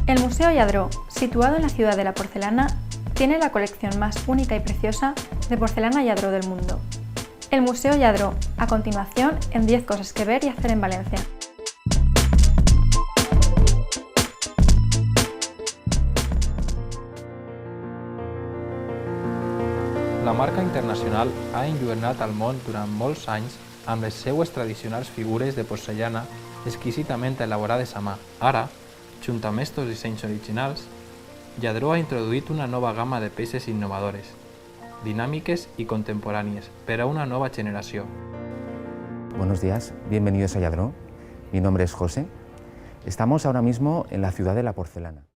El Museo Lladró, situado en la ciudad de la porcelana, tiene la colección más única y preciosa de porcelana Lladró del mundo. El Museo Lladró, a continuación en 10 cosas que ver y hacer en Valencia. La marca internacional ha enlluernat el món durant molts anys amb les seues tradicionals figures de porcellana exquisitament elaborades a mà. Ara, junt amb estos dissenys originals, Lladró ha introduït una nova gamma de peces innovadores, dinàmiques y contemporáneas para una nueva generación. Buenos días, bienvenidos a Lladró. Mi nombre es José. Estamos ahora mismo en la ciudad de la porcelana.